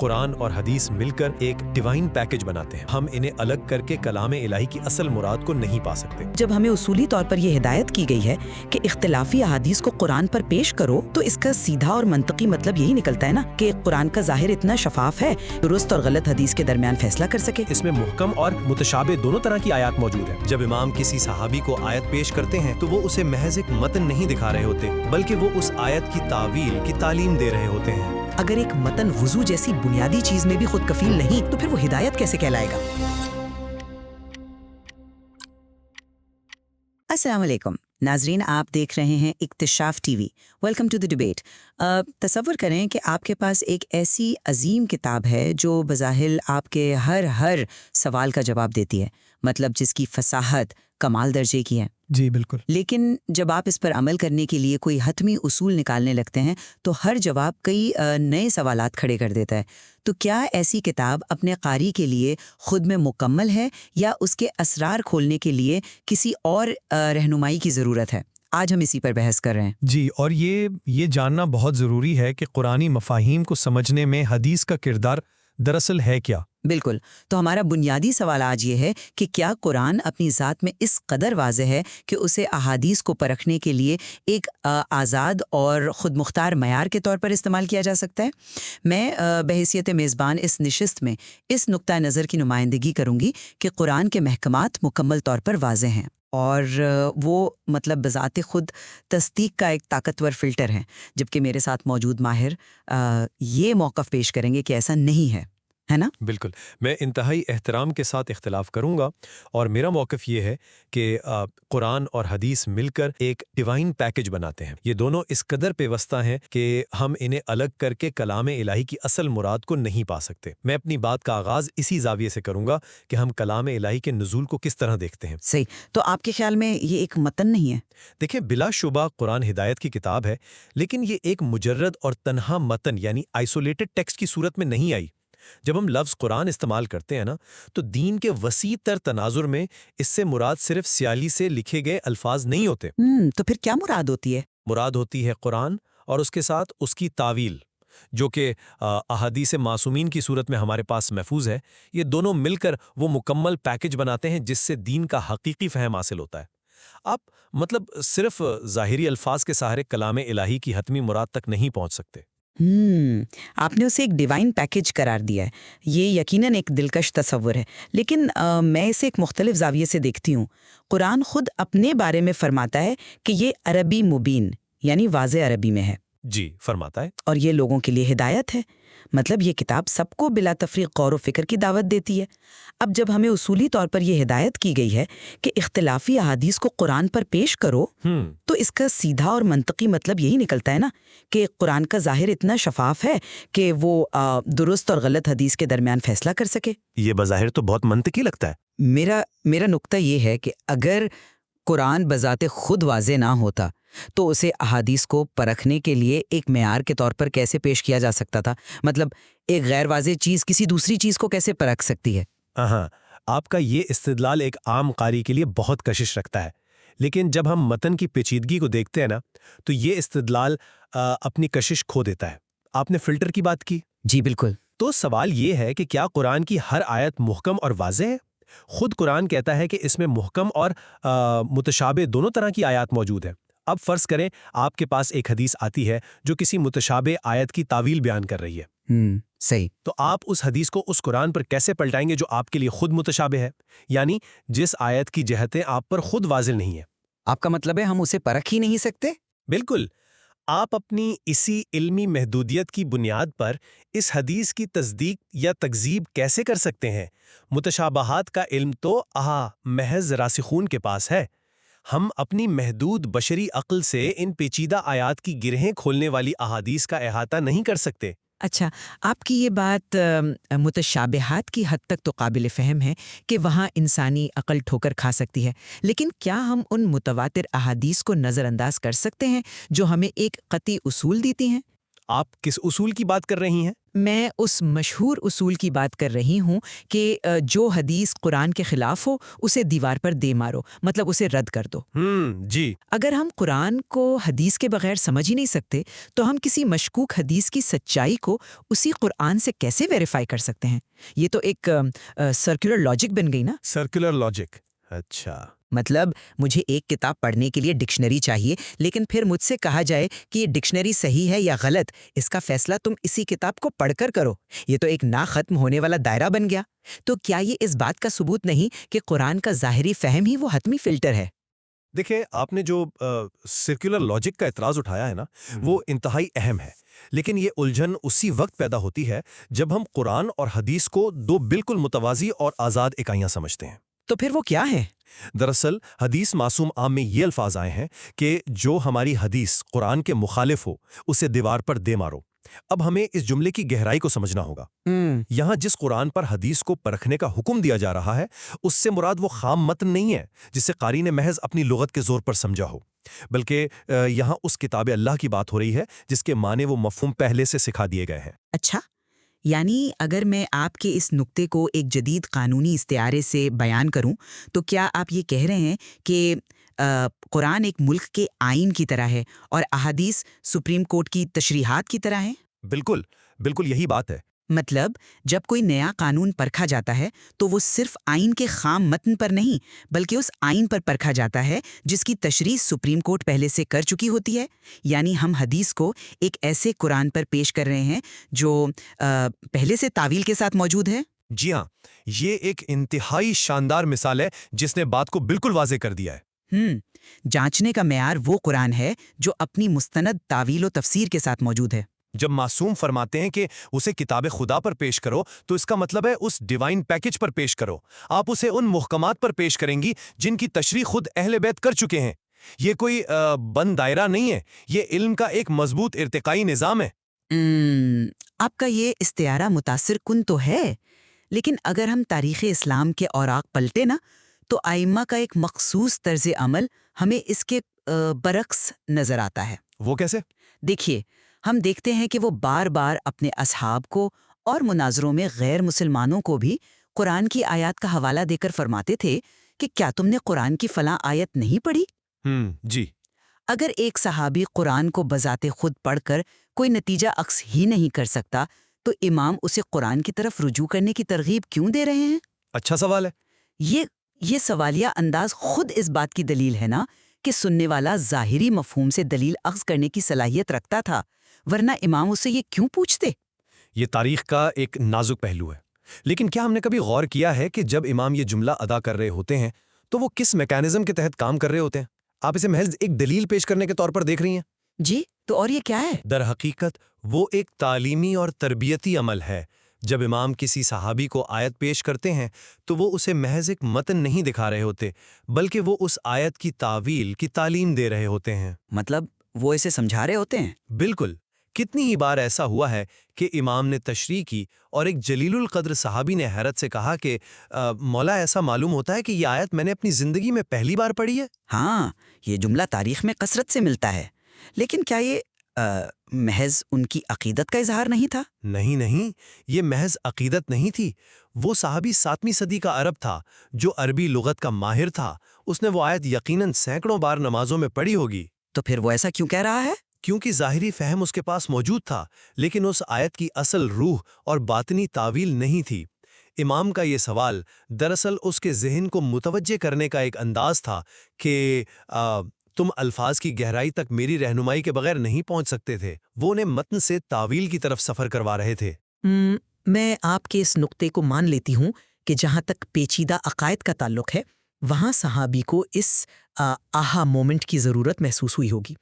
قرآن اور حدیث مل کر ایک ڈیوائن پیکج بناتے ہیں۔ ہم انہیں الگ کر کے کلام الہی کی اصل مراد کو نہیں پا سکتے۔ جب ہمیں اصولی طور پر یہ ہدایت کی گئی ہے کہ اختلافی احادیث کو قرآن پر پیش کرو، تو اس کا سیدھا اور منطقی مطلب یہی نکلتا ہے نا کہ قرآن کا ظاہر اتنا شفاف ہے درست اور غلط حدیث کے درمیان فیصلہ کر سکے۔ اس میں محکم اور متشابہ دونوں طرح کی آیات موجود ہیں۔ جب امام کسی صحابی کو آیت پیش کرتے ہیں تو وہ اسے محض ایک متن نہیں دکھا رہے ہوتے، بلکہ وہ اس آیت کی تعویل کی تعلیم دے رہے ہوتے ہیں۔ اگر ایک متن وضو جیسی بنیادی چیز میں بھی خود کفیل نہیں، تو پھر وہ ہدایت کیسے کہلائے گا؟ السلام علیکم ناظرین، آپ دیکھ رہے ہیں Iktishaf T V. Welcome to the debate. تصور کریں کہ آپ کے پاس ایک ایسی عظیم کتاب ہے جو بظاہر آپ کے ہر سوال کا جواب دیتی ہے، مطلب جس کی فصاحت کمال درجے کی ہے۔ جی بالکل۔ لیکن جب آپ اس پر عمل کرنے کے لیے کوئی حتمی اصول نکالنے لگتے ہیں تو ہر جواب کئی نئے سوالات کھڑے کر دیتا ہے۔ تو کیا ایسی کتاب اپنے قاری کے لیے خود میں مکمل ہے، یا اس کے اسرار کھولنے کے لیے کسی اور رہنمائی کی ضرورت ہے؟ آج ہم اسی پر بحث کر رہے ہیں۔ جی، اور یہ جاننا بہت ضروری ہے کہ قرآنی مفاہیم کو سمجھنے میں حدیث کا کردار دراصل ہے کیا؟ بالکل۔ تو ہمارا بنیادی سوال آج یہ ہے کہ کیا قرآن اپنی ذات میں اس قدر واضح ہے کہ اسے احادیث کو پرکھنے کے لیے ایک آزاد اور خود مختار معیار کے طور پر استعمال کیا جا سکتا ہے؟ میں بحیثیت میزبان اس نشست میں اس نقطہ نظر کی نمائندگی کروں گی کہ قرآن کے محکمات مکمل طور پر واضح ہیں، اور وہ مطلب بذات خود تصدیق کا ایک طاقتور فلٹر ہے، جبکہ میرے ساتھ موجود ماہر یہ موقف پیش کریں گے کہ ایسا نہیں ہے نا؟ بالکل، میں انتہائی احترام کے ساتھ اختلاف کروں گا، اور میرا موقف یہ ہے کہ قرآن اور حدیث مل کر ایک ڈیوائن پیکج بناتے ہیں۔ یہ دونوں اس قدر پیوستہ ہیں کہ ہم انہیں الگ کر کے کلام الہی کی اصل مراد کو نہیں پا سکتے۔ میں اپنی بات کا آغاز اسی زاویے سے کروں گا کہ ہم کلام الہی کے نزول کو کس طرح دیکھتے ہیں۔ صحیح۔ تو آپ کے خیال میں یہ ایک متن نہیں ہے؟ دیکھیں، بلا شبہ قرآن ہدایت کی کتاب ہے، لیکن یہ ایک مجرد اور تنہا متن یعنی آئسولیٹڈ ٹیکسٹ کی صورت میں نہیں آئی۔ جب ہم لفظ قرآن استعمال کرتے ہیں نا، تو دین کے وسیع تر تناظر میں اس سے مراد صرف سیاہی سے لکھے گئے الفاظ نہیں ہوتے۔ تو پھر کیا مراد ہوتی ہے؟ مراد ہوتی ہے قرآن اور اس کے ساتھ اس کی تعویل، جو کہ احادیث معصومین کی صورت میں ہمارے پاس محفوظ ہے۔ یہ دونوں مل کر وہ مکمل پیکج بناتے ہیں جس سے دین کا حقیقی فہم حاصل ہوتا ہے۔ آپ مطلب صرف ظاہری الفاظ کے سہارے کلام الہی کی حتمی مراد تک نہیں پہنچ سکتے۔ آپ نے اسے ایک ڈیوائن پیکج قرار دیا ہے۔ یہ یقیناً ایک دلکش تصور ہے، لیکن میں اسے ایک مختلف زاویے سے دیکھتی ہوں۔ قرآن خود اپنے بارے میں فرماتا ہے کہ یہ عربی مبین یعنی واضح عربی میں ہے۔ جی، فرماتا ہے۔ اور یہ لوگوں کے لیے ہدایت ہے، مطلب یہ کتاب سب کو بلا تفریق غور و فکر کی دعوت دیتی ہے۔ اب جب ہمیں اصولی طور پر یہ ہدایت کی گئی ہے کہ اختلافی احادیث کو قرآن پر پیش کرو، تو اس کا سیدھا اور منطقی مطلب یہی نکلتا ہے نا کہ قرآن کا ظاہر اتنا شفاف ہے کہ وہ درست اور غلط حدیث کے درمیان فیصلہ کر سکے۔ یہ بظاہر تو بہت منطقی لگتا ہے۔ میرا نقطہ یہ ہے کہ اگر قرآن بذات خود واضح نہ ہوتا تو اسے احادیث کو پرکھنے کے لیے ایک معیار کے طور پر کیسے پیش کیا جا سکتا تھا؟ مطلب ایک غیر واضح چیز کسی دوسری چیز کو کیسے پرکھ سکتی ہے؟ ہاں، آپ کا یہ استدلال ایک عام قاری کے لیے بہت کشش رکھتا ہے، لیکن جب ہم متن کی پیچیدگی کو دیکھتے ہیں نا، تو یہ استدلال اپنی کشش کھو دیتا ہے۔ آپ نے فلٹر کی بات کی۔ جی بالکل۔ تو سوال یہ ہے کہ کیا قرآن کی ہر آیت محکم اور واضح ہے؟ خود قرآن کہتا ہے کہ اس میں محکم اور متشابہ دونوں طرح کی آیات موجود ہیں۔ اب فرض کریں آپ کے پاس ایک حدیث آتی ہے جو کسی متشابہ آیت کی تعویل بیان کر رہی ہے۔ صحیح۔ تو آپ اس حدیث کو اس قرآن پر کیسے پلٹائیں گے جو آپ کے لیے خود متشابہ ہے، یعنی جس آیت کی جہتیں آپ پر خود واضح نہیں ہیں؟ آپ کا مطلب ہے ہم اسے پرکھ ہی نہیں سکتے؟ بالکل۔ آپ اپنی اسی علمی محدودیت کی بنیاد پر اس حدیث کی تصدیق یا تکذیب کیسے کر سکتے ہیں؟ متشابہات کا علم تو محض راسخون کے پاس ہے۔ ہم اپنی محدود بشری عقل سے ان پیچیدہ آیات کی گرہیں کھولنے والی احادیث کا احاطہ نہیں کر سکتے۔ اچھا، آپ کی یہ بات متشابہات کی حد تک تو قابل فہم ہے کہ وہاں انسانی عقل ٹھوکر کھا سکتی ہے، لیکن کیا ہم ان متواتر احادیث کو نظر انداز کر سکتے ہیں جو ہمیں ایک قطعی اصول دیتی ہیں؟ آپ کس اصول کی بات کر رہی ہیں؟ میں اس مشہور اصول کی بات کر رہی ہوں کہ جو حدیث قرآن کے خلاف ہو اسے دیوار پر دے مارو، مطلب اسے رد کر دو۔ جی۔ اگر ہم قرآن کو حدیث کے بغیر سمجھ ہی نہیں سکتے تو ہم کسی مشکوک حدیث کی سچائی کو اسی قرآن سے کیسے ویریفائی کر سکتے ہیں؟ یہ تو ایک سرکولر لاجک بن گئی نا۔ سرکولر لاجک، اچھا۔ مطلب مجھے ایک کتاب پڑھنے کے لیے ڈکشنری چاہیے، لیکن پھر مجھ سے کہا جائے کہ یہ ڈکشنری صحیح ہے یا غلط، اس کا فیصلہ تم اسی کتاب کو پڑھ کر کرو۔ یہ تو ایک نہ ختم ہونے والا دائرہ بن گیا۔ تو کیا یہ اس بات کا ثبوت نہیں کہ قرآن کا ظاہری فہم ہی وہ حتمی فلٹر ہے؟ دیکھیں، آپ نے جو سرکولر لاجک کا اعتراض اٹھایا ہے نا، وہ انتہائی اہم ہے، لیکن یہ الجھن اسی وقت پیدا ہوتی ہے جب ہم قرآن اور حدیث کو دو بالکل متوازی اور آزاد اکائیاں سمجھتے ہیں۔ تو پھر وہ کیا ہے؟ دراصل حدیث معصوم عام میں یہ الفاظ آئے ہیں کہ جو ہماری حدیث قرآن کے مخالف ہو اسے دیوار پر دے مارو۔ اب ہمیں اس جملے کی گہرائی کو سمجھنا ہوگا۔ یہاں جس قرآن پر حدیث کو پرکھنے کا حکم دیا جا رہا ہے اس سے مراد وہ خام متن نہیں ہے جسے قاری نے محض اپنی لغت کے زور پر سمجھا ہو، بلکہ یہاں اس کتاب اللہ کی بات ہو رہی ہے جس کے معنی وہ مفہوم پہلے سے سکھا دیے گئے ہیں۔ اچھا، یعنی اگر میں آپ کے اس نقطے کو ایک جدید قانونی استعارے سے بیان کروں تو کیا آپ یہ کہہ رہے ہیں کہ قرآن ایک ملک کے آئین کی طرح ہے اور احادیث سپریم کورٹ کی تشریحات کی طرح ہیں؟ بالکل، بالکل یہی بات ہے۔ مطلب جب کوئی نیا قانون پرکھا جاتا ہے تو وہ صرف آئین کے خام متن پر نہیں بلکہ اس آئین پر پرکھا جاتا ہے جس کی تشریح سپریم کورٹ پہلے سے کر چکی ہوتی ہے۔ یعنی ہم حدیث کو ایک ایسے قرآن پر پیش کر رہے ہیں جو پہلے سے تعویل کے ساتھ موجود ہے۔ جی ہاں، یہ ایک انتہائی شاندار مثال ہے جس نے بات کو بالکل واضح کر دیا ہے۔ جانچنے کا معیار وہ قرآن ہے جو اپنی مستند تعویل و تفسیر کے ساتھ موجود ہے۔ جب معصوم فرماتے ہیں کہ اسے کتاب خدا پر پیش کرو تو اس کا مطلب ہے اس ڈیوائن پیکج پر پیش کرو۔ آپ اسے ان محکمات پر پیش کریں گی جن کی تشریح خود اہل بیت کر چکے ہیں۔ یہ کوئی بند دائرہ نہیں ہے، یہ علم کا ایک مضبوط ارتقائی نظام ہے۔ آپ کا یہ استعارہ متاثر کن تو ہے، لیکن اگر ہم تاریخ اسلام کے اوراق پلٹے نا تو ائمہ کا ایک مخصوص طرز عمل ہمیں اس کے برعکس نظر آتا ہے۔ وہ کیسے؟ دیکھیے، ہم دیکھتے ہیں کہ وہ بار بار اپنے اصحاب کو اور مناظروں میں غیر مسلمانوں کو بھی قرآن کی آیات کا حوالہ دے کر فرماتے تھے کہ کیا تم نے قرآن کی فلاں آیت نہیں پڑھی؟ جی۔ اگر ایک صحابی قرآن کو بذات خود پڑھ کر کوئی نتیجہ عکس ہی نہیں کر سکتا تو امام اسے قرآن کی طرف رجوع کرنے کی ترغیب کیوں دے رہے ہیں؟ اچھا سوال ہے۔ یہ سوالیہ انداز خود اس بات کی دلیل ہے نا کہ سننے والا ظاہری مفہوم سے دلیل اخذ کرنے کی صلاحیت رکھتا تھا، ورنہ امام اسے یہ کیوں پوچھتے؟ یہ تاریخ کا ایک نازک پہلو ہے، لیکن کیا ہم نے کبھی غور کیا ہے کہ جب امام یہ جملہ ادا کر رہے ہوتے ہیں تو وہ کس میکانزم کے تحت کام کر رہے ہوتے ہیں؟ آپ اسے محض ایک دلیل پیش کرنے کے طور پر دیکھ رہی ہیں؟ جی، تو اور یہ کیا ہے؟ در حقیقت وہ ایک تعلیمی اور تربیتی عمل ہے۔ جب امام کسی صحابی کو آیت پیش کرتے ہیں تو وہ اسے محض ایک متن نہیں دکھا رہے ہوتے بلکہ وہ اس آیت کی تعویل کی تعلیم دے رہے ہوتے ہیں۔ مطلب وہ اسے سمجھا رہے ہوتے ہیں؟ بالکل۔ کتنی ہی بار ایسا ہوا ہے کہ امام نے تشریح کی اور ایک جلیل القدر صحابی نے حیرت سے کہا کہ مولا ایسا معلوم ہوتا ہے کہ یہ آیت میں نے اپنی زندگی میں پہلی بار پڑھی ہے۔ ہاں، یہ جملہ تاریخ میں کثرت سے ملتا ہے، لیکن کیا یہ محض ان کی عقیدت کا اظہار نہیں تھا؟ نہیں، یہ محض عقیدت نہیں تھی۔ وہ صحابی 7ویں صدی کا عرب تھا جو عربی لغت کا ماہر تھا۔ اس نے وہ آیت یقیناً سینکڑوں بار نمازوں میں پڑھی ہوگی۔ تو پھر وہ ایسا کیوں کہہ رہا ہے؟ کیونکہ ظاہری فہم اس کے پاس موجود تھا، لیکن اس آیت کی اصل روح اور باطنی تعویل نہیں تھی۔ امام کا یہ سوال دراصل اس کے ذہن کو متوجہ کرنے کا ایک انداز تھا کہ تم الفاظ کی گہرائی تک میری رہنمائی کے بغیر نہیں پہنچ سکتے تھے۔ وہ انہیں متن سے تعویل کی طرف سفر کروا رہے تھے۔ میں آپ کے اس نقطے کو مان لیتی ہوں کہ جہاں تک پیچیدہ عقائد کا تعلق ہے وہاں صحابی کو اس آہا مومنٹ کی ضرورت محسوس ہوئی ہوگی،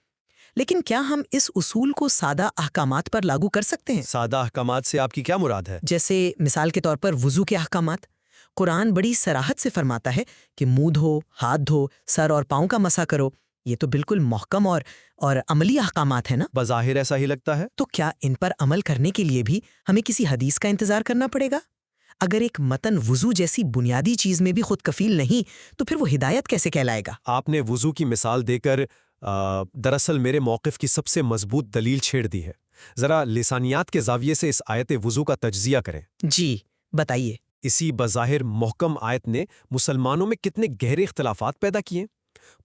لیکن کیا ہم اس اصول کو سادہ احکامات پر لاگو کر سکتے ہیں؟ سادہ احکامات سے آپ کی کیا مراد ہے؟ جیسے مثال کے طور پر وضو کے احکامات۔ قرآن بڑی صراحت سے فرماتا ہے کہ منہ دھو، ہاتھ دھو، سر اور پاؤں کا مسح کرو۔ یہ تو بالکل محکم اور عملی احکامات ہیں نا؟ بظاہر ایسا ہی لگتا ہے۔ تو کیا ان پر عمل کرنے کے لیے بھی ہمیں کسی حدیث کا انتظار کرنا پڑے گا؟ اگر ایک متن وضو جیسی بنیادی چیز میں بھی خود کفیل نہیں تو پھر وہ ہدایت کیسے کہلائے گا؟ آپ نے وضو کی مثال دے کر دراصل میرے موقف کی سب سے مضبوط دلیل چھیڑ دی ہے۔ ذرا لسانیات کے زاویے سے اس آیت وضو کا تجزیہ کریں۔ جی بتائیے۔ اسی بظاہر محکم آیت نے مسلمانوں میں کتنے گہرے اختلافات پیدا کیے۔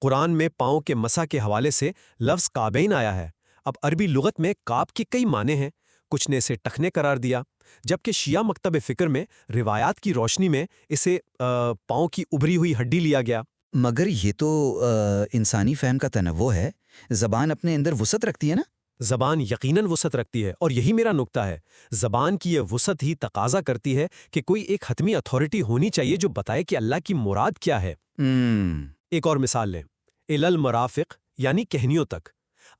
قرآن میں پاؤں کے مسح کے حوالے سے لفظ کعبین آیا ہے۔ اب عربی لغت میں کعب کے کئی معنی ہیں، کچھ نے اسے ٹخنے قرار دیا، جبکہ شیعہ مکتب فکر میں روایات کی روشنی میں اسے پاؤں کی ابھری ہوئی ہڈی لیا گیا۔ مگر یہ تو انسانی فہم کا تنوع ہے، زبان اپنے اندر وسعت رکھتی ہے نا؟ زبان یقیناً وسعت رکھتی ہے، اور یہی میرا نکتہ ہے۔ زبان کی یہ وسعت ہی تقاضا کرتی ہے کہ کوئی ایک حتمی اتھارٹی ہونی چاہیے جو بتائے کہ اللہ کی مراد کیا ہے۔ ایک اور مثال لیں، المرافق یعنی کہنیوں تک۔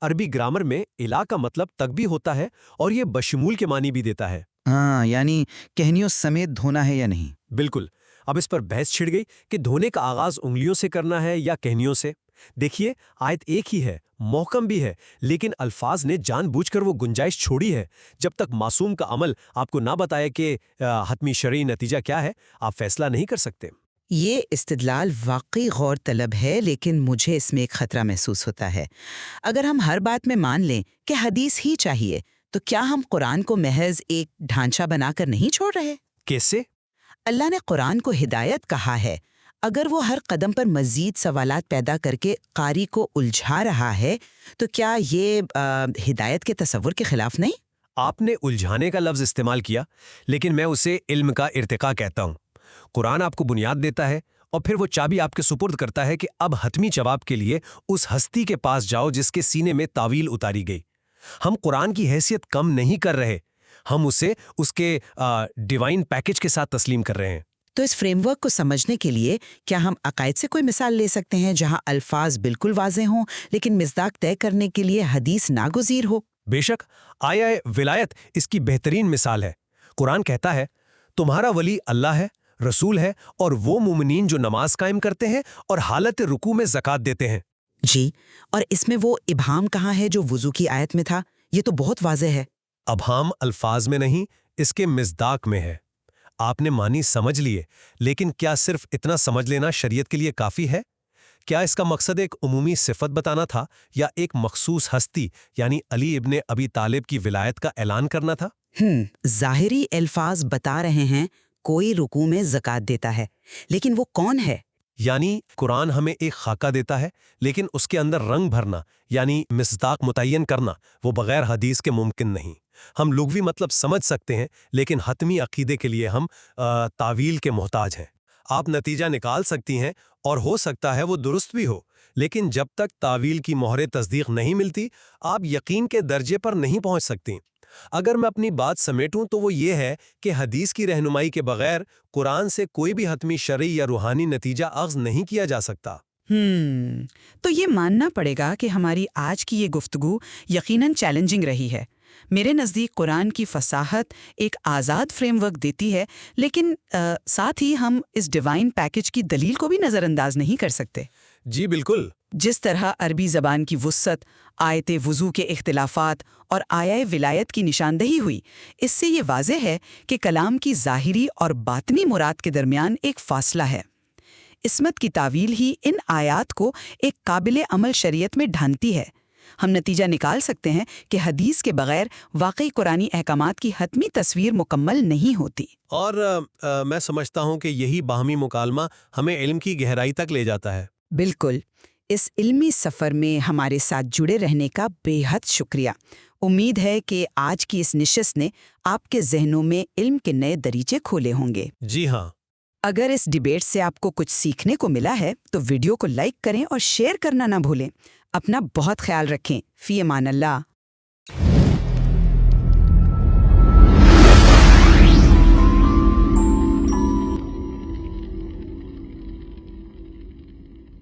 عربی گرامر میں الا کا مطلب تک بھی ہوتا ہے اور یہ بشمول کے معنی بھی دیتا ہے۔ ہاں، یعنی کہنیوں سمیت دھونا ہے یا نہیں؟ بالکل۔ اب اس پر بحث چھڑ گئی کہ دھونے کا آغاز انگلیوں سے کرنا ہے یا کہنیوں سے۔ دیکھیے، آیت ایک ہی ہے، محکم بھی ہے، لیکن الفاظ نے جان بوجھ کر وہ گنجائش چھوڑی ہے۔ جب تک معصوم کا عمل آپ کو نہ بتائے کہ حتمی شرعی نتیجہ کیا ہے، آپ فیصلہ نہیں کر سکتے۔ یہ استدلال واقعی غور طلب ہے، لیکن مجھے اس میں ایک خطرہ محسوس ہوتا ہے۔ اگر ہم ہر بات میں مان لیں کہ حدیث ہی چاہیے، تو کیا ہم قرآن کو محض ایک ڈھانچہ بنا کر نہیں چھوڑ رہے؟ کیسے؟ اللہ نے قرآن کو ہدایت کہا ہے، اگر وہ ہر قدم پر مزید سوالات پیدا کر کے قاری کو الجھا رہا ہے، تو کیا یہ ہدایت کے تصور کے خلاف نہیں؟ آپ نے الجھانے کا لفظ استعمال کیا، لیکن میں اسے علم کا ارتقاء کہتا ہوں۔ قرآن آپ کو بنیاد دیتا ہے اور پھر وہ چابی آپ کے سپرد کرتا ہے کہ اب حتمی جواب کے لیے اس ہستی کے پاس جاؤ جس کے سینے میں تعویل اتاری گئی۔ ہم قرآن کی حیثیت کم نہیں کر رہے، ہم اسے اس کے ڈیوائن پیکج کے ساتھ تسلیم کر رہے ہیں۔ تو اس فریم ورک کو سمجھنے کے لیے کیا ہم عقائد سے کوئی مثال لے سکتے ہیں جہاں الفاظ بالکل واضح ہوں لیکن مصداق طے کرنے کے لیے حدیث ناگزیر ہو؟ بے شک، آیا ولایت اس کی بہترین مثال ہے۔ قرآن کہتا ہے، تمہارا ولی اللہ ہے، رسول ہے، اور وہ مومنین جو نماز قائم کرتے ہیں اور حالت رکوع میں زکوٰۃ دیتے ہیں۔ جی، اور اس میں وہ ابہام کہاں ہے جو وضو کی آیت میں تھا؟ یہ تو بہت واضح ہے۔ ابہام الفاظ میں نہیں، اس کے مصداق میں ہے۔ آپ نے معنی سمجھ لیے، لیکن کیا صرف اتنا سمجھ لینا شریعت کے لیے کافی ہے؟ کیا اس کا مقصد ایک عمومی صفت بتانا تھا یا ایک مخصوص ہستی یعنی علی ابن ابی طالب کی ولایت کا اعلان کرنا تھا؟ ظاہری الفاظ بتا رہے ہیں کوئی رکوع میں زکوٰۃ دیتا ہے، لیکن وہ کون ہے؟ یعنی قرآن ہمیں ایک خاکہ دیتا ہے، لیکن اس کے اندر رنگ بھرنا یعنی مصداق متعین کرنا وہ بغیر حدیث کے ممکن نہیں۔ ہم لغوی مطلب سمجھ سکتے ہیں، لیکن حتمی عقیدے کے لیے ہم تعویل کے محتاج ہیں۔ آپ نتیجہ نکال سکتی ہیں اور ہو سکتا ہے وہ درست بھی ہو، لیکن جب تک تعویل کی مہر تصدیق نہیں ملتی، آپ یقین کے درجے پر نہیں پہنچ سکتی۔ اگر میں اپنی بات سمیٹوں تو وہ یہ ہے کہ حدیث کی رہنمائی کے بغیر قرآن سے کوئی بھی حتمی شرعی یا روحانی نتیجہ اخذ نہیں کیا جا سکتا۔ تو یہ ماننا پڑے گا کہ ہماری آج کی یہ گفتگو یقیناً چیلنجنگ رہی ہے۔ میرے نزدیک قرآن کی فصاحت ایک آزاد فریم ورک دیتی ہے، لیکن ساتھ ہی ہم اس ڈیوائن پیکج کی دلیل کو بھی نظر انداز نہیں کر سکتے۔ جی بالکل۔ جس طرح عربی زبان کی وسعت، آیت وضو کے اختلافات اور آیہ ولایت کی نشاندہی ہوئی، اس سے یہ واضح ہے کہ کلام کی ظاہری اور باطنی مراد کے درمیان ایک فاصلہ ہے۔ عصمت کی تعویل ہی ان آیات کو ایک قابل عمل شریعت میں ڈھانتی ہے۔ ہم نتیجہ نکال سکتے ہیں کہ حدیث کے بغیر واقعی قرآنی احکامات کی حتمی تصویر مکمل نہیں ہوتی۔ اور میں سمجھتا ہوں کہ یہی باہمی مکالمہ ہمیں علم کی گہرائی تک لے جاتا ہے۔ بالکل۔ اس علمی سفر میں ہمارے ساتھ جڑے رہنے کا بے حد شکریہ۔ امید ہے کہ آج کی اس نشست نے آپ کے ذہنوں میں علم کے نئے دریچے کھولے ہوں گے۔ جی ہاں۔ اگر اس ڈیبیٹ سے آپ کو کچھ سیکھنے کو ملا ہے تو ویڈیو کو لائک کریں اور شیئر کرنا نہ بھولیں۔ اپنا بہت خیال رکھیں۔ فی امان اللہ۔